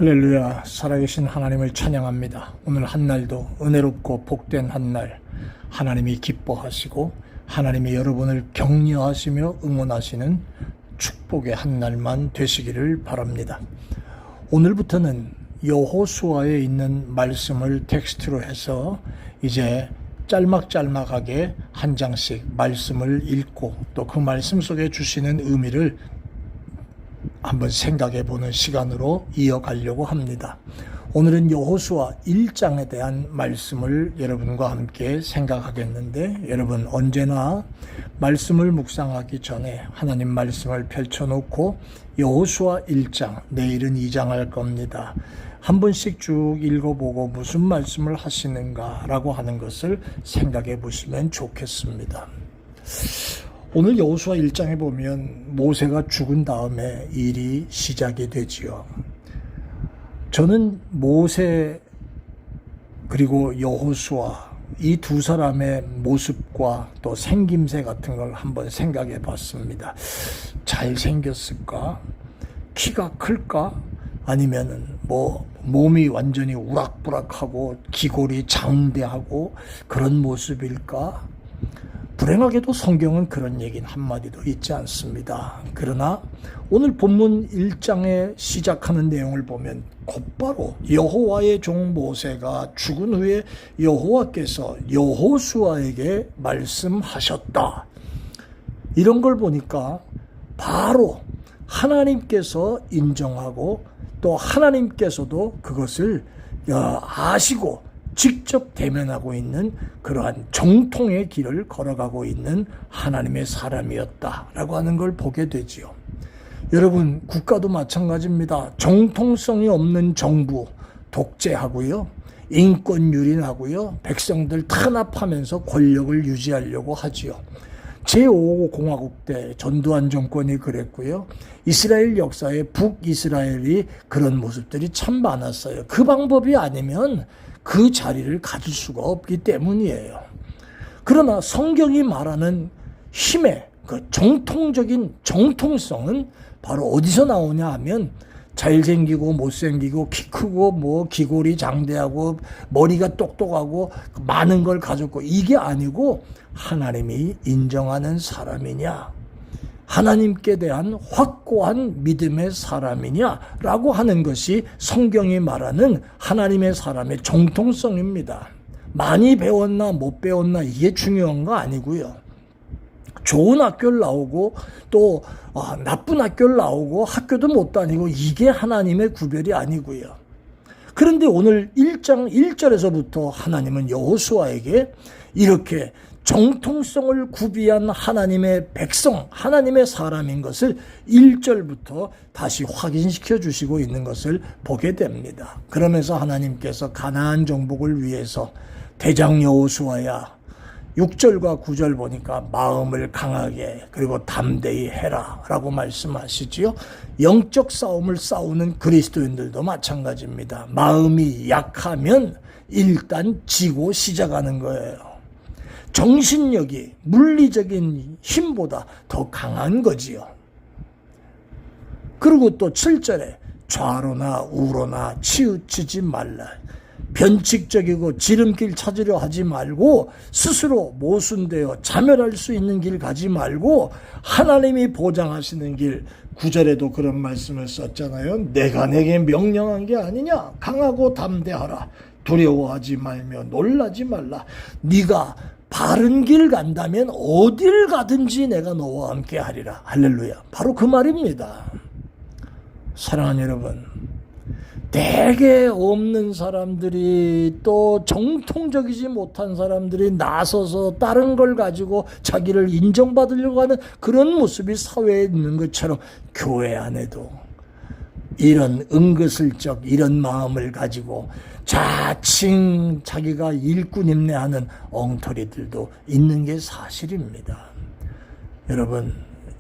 할렐루야. 살아계신 하나님을 찬양합니다. 오늘 한날도 은혜롭고 복된 한날, 하나님이 기뻐하시고 하나님이 여러분을 격려하시며 응원하시는 축복의 한날만 되시기를 바랍니다. 오늘부터는 여호수아에 있는 말씀을 텍스트로 해서 이제 짤막짤막하게 한 장씩 말씀을 읽고 또 그 말씀 속에 주시는 의미를 한번 생각해 보는 시간으로 이어가려고 합니다. 오늘은 여호수아 1장에 대한 말씀을 여러분과 함께 생각하겠는데, 여러분 언제나 말씀을 묵상하기 전에 하나님 말씀을 펼쳐놓고 여호수아 1장, 내일은 2장 할 겁니다. 한 번씩 쭉 읽어보고 무슨 말씀을 하시는가라고 하는 것을 생각해 보시면 좋겠습니다. 오늘 여호수아 1장에 보면 모세가 죽은 다음에 일이 시작이 되지요. 저는 모세 그리고 여호수아 이 두 사람의 모습과 또 생김새 같은 걸 한번 생각해 봤습니다. 잘생겼을까? 키가 클까? 아니면은 몸이 완전히 우락부락하고 기골이 장대하고 그런 모습일까? 불행하게도 성경은 그런 얘기는 한마디도 있지 않습니다. 그러나 오늘 본문 1장에 시작하는 내용을 보면 곧바로 여호와의 종 모세가 죽은 후에 여호와께서 여호수아에게 말씀하셨다. 이런 걸 보니까 바로 하나님께서 인정하고 또 하나님께서도 그것을 아시고 직접 대면하고 있는 그러한 정통의 길을 걸어가고 있는 하나님의 사람이었다라고 하는 걸 보게 되지요. 여러분, 국가도 마찬가지입니다. 정통성이 없는 정부, 독재하고요, 인권 유린하고요, 백성들 탄압하면서 권력을 유지하려고 하지요. 제5공화국 때 전두환 정권이 그랬고요. 이스라엘 역사에 북이스라엘이 그런 모습들이 참 많았어요. 그 방법이 아니면 그 자리를 가질 수가 없기 때문이에요. 그러나 성경이 말하는 힘의 그 정통적인 정통성은 바로 어디서 나오냐 하면 잘생기고 못생기고 키 크고 기골이 장대하고 머리가 똑똑하고 많은 걸 가졌고 이게 아니고 하나님이 인정하는 사람이냐, 하나님께 대한 확고한 믿음의 사람이냐라고 하는 것이 성경이 말하는 하나님의 사람의 정통성입니다. 많이 배웠나 못 배웠나 이게 중요한 거 아니고요. 좋은 학교를 나오고 또 나쁜 학교를 나오고 학교도 못 다니고 이게 하나님의 구별이 아니고요. 그런데 오늘 1장 1절에서부터 하나님은 여호수아에게 이렇게 정통성을 구비한 하나님의 백성, 하나님의 사람인 것을 1절부터 다시 확인시켜 주시고 있는 것을 보게 됩니다. 그러면서 하나님께서 가나안 정복을 위해서 대장 여호수아야, 6절과 9절 보니까 마음을 강하게 그리고 담대히 해라 라고 말씀하시지요. 영적 싸움을 싸우는 그리스도인들도 마찬가지입니다. 마음이 약하면 일단 지고 시작하는 거예요. 정신력이 물리적인 힘보다 더 강한 거지요. 그리고 또 7절에 좌로나 우로나 치우치지 말라. 변칙적이고 지름길 찾으려 하지 말고 스스로 모순되어 자멸할 수 있는 길 가지 말고 하나님이 보장하시는 길, 9절에도 그런 말씀을 썼잖아요. 내가 내게 명령한 게 아니냐. 강하고 담대하라. 두려워하지 말며 놀라지 말라. 네가 바른 길 간다면 어딜 가든지 내가 너와 함께 하리라. 할렐루야. 바로 그 말입니다. 사랑하는 여러분, 대개 없는 사람들이 또 정통적이지 못한 사람들이 나서서 다른 걸 가지고 자기를 인정받으려고 하는 그런 모습이 사회에 있는 것처럼 교회 안에도 이런 은근슬쩍 이런 마음을 가지고 자칭 자기가 일꾼임내하는 엉터리들도 있는 게 사실입니다.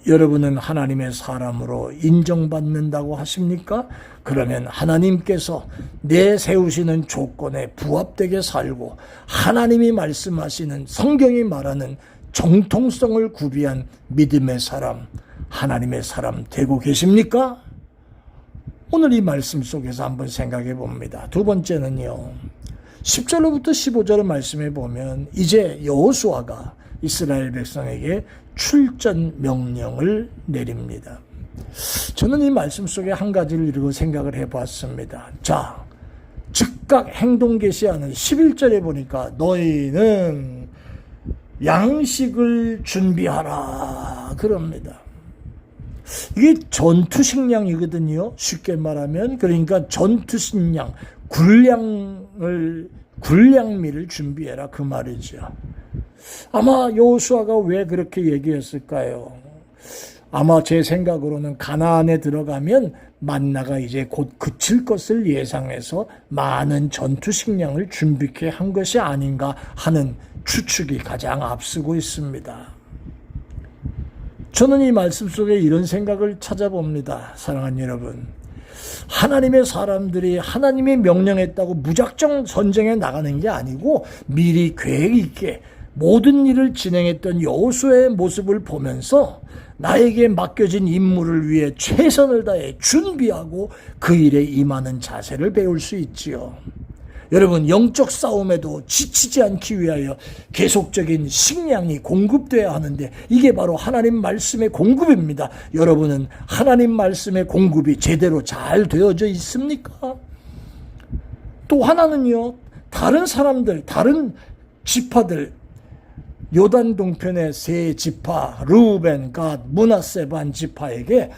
여러분은 하나님의 사람으로 인정받는다고 하십니까? 그러면 하나님께서 내세우시는 조건에 부합되게 살고 하나님이 말씀하시는 성경이 말하는 정통성을 구비한 믿음의 사람, 하나님의 사람 되고 계십니까? 오늘 이 말씀 속에서 한번 생각해 봅니다. 두 번째는요. 10절로부터 15절의 말씀에 보면 이제 여호수아가 이스라엘 백성에게 출전 명령을 내립니다. 저는 이 말씀 속에 한 가지를 이러고 생각을 해봤습니다. 자, 즉각 행동 개시하는 11절에 보니까 너희는 양식을 준비하라 그럽니다. 이게 전투식량이거든요. 쉽게 말하면. 그러니까 전투식량, 군량미를 준비해라 그 말이죠. 아마 여호수아가 왜 그렇게 얘기했을까요? 아마 제 생각으로는 가나안에 들어가면 만나가 이제 곧 그칠 것을 예상해서 많은 전투식량을 준비케 한 것이 아닌가 하는 추측이 가장 앞서고 있습니다. 저는 이 말씀 속에 이런 생각을 찾아봅니다. 사랑하는 여러분, 하나님의 사람들이 하나님이 명령했다고 무작정 전쟁에 나가는 게 아니고 미리 계획 있게 모든 일을 진행했던 여호수아의 모습을 보면서 나에게 맡겨진 임무를 위해 최선을 다해 준비하고 그 일에 임하는 자세를 배울 수 있지요. 여러분, 영적 싸움에도 지치지 않기 위하여 계속적인 식량이 공급돼야 하는데 이게 바로 하나님 말씀의 공급입니다. 여러분은 하나님 말씀의 공급이 제대로 잘 되어져 있습니까? 또 하나는요, 다른 사람들, 다른 지파들, 요단 동편의 세 지파, 르우벤, 갓, 므낫세 반 지파에게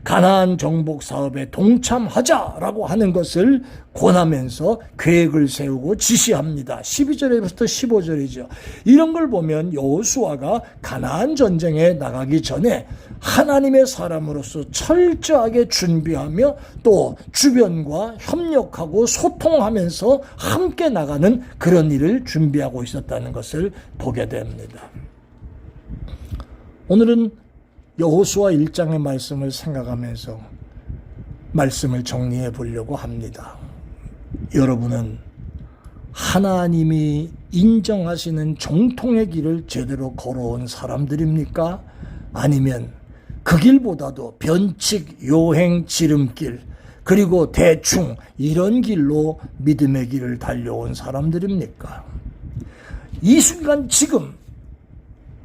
가나안 정복 사업에 동참하자라고 하는 것을 권하면서 계획을 세우고 지시합니다. 12절에부터 15절이죠. 이런 걸 보면 여호수아가 가나안 전쟁에 나가기 전에 하나님의 사람으로서 철저하게 준비하며 또 주변과 협력하고 소통하면서 함께 나가는 그런 일을 준비하고 있었다는 것을 보게 됩니다. 오늘은 여호수아 1장의 말씀을 생각하면서 말씀을 정리해 보려고 합니다. 여러분은 하나님이 인정하시는 정통의 길을 제대로 걸어온 사람들입니까? 아니면 그 길보다도 변칙, 요행, 지름길, 그리고 대충 이런 길로 믿음의 길을 달려온 사람들입니까? 이 순간 지금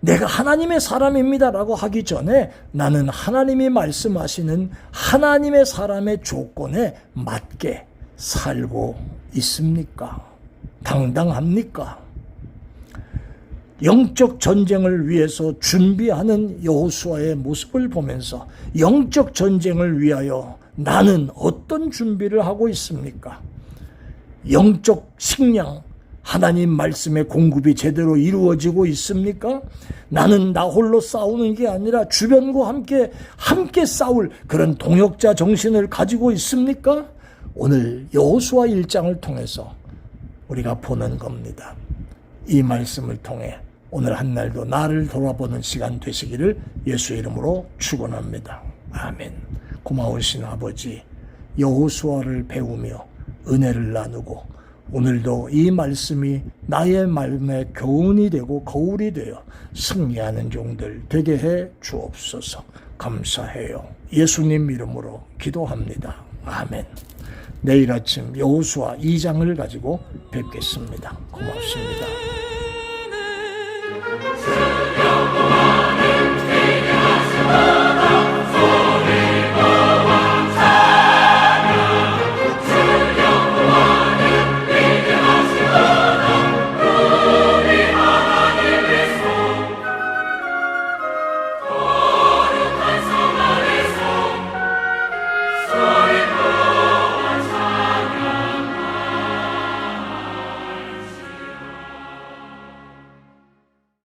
내가 하나님의 사람입니다라고 하기 전에 나는 하나님이 말씀하시는 하나님의 사람의 조건에 맞게 살고 있습니까? 당당합니까? 영적 전쟁을 위해서 준비하는 여호수아의 모습을 보면서 영적 전쟁을 위하여 나는 어떤 준비를 하고 있습니까? 영적 식량, 하나님 말씀의 공급이 제대로 이루어지고 있습니까? 나는 나 홀로 싸우는 게 아니라 주변과 함께 싸울 그런 동역자 정신을 가지고 있습니까? 오늘 여호수아 1장을 통해서 우리가 보는 겁니다. 이 말씀을 통해 오늘 한 날도 나를 돌아보는 시간 되시기를 예수 이름으로 축원합니다. 아멘. 고마우신 아버지, 여호수아를 배우며 은혜를 나누고 오늘도 이 말씀이 나의 마음에 교훈이 되고 거울이 되어 승리하는 종들 되게 해 주옵소서. 감사해요. 예수님 이름으로 기도합니다. 아멘. 내일 아침 여호수아 2장을 가지고 뵙겠습니다. 고맙습니다.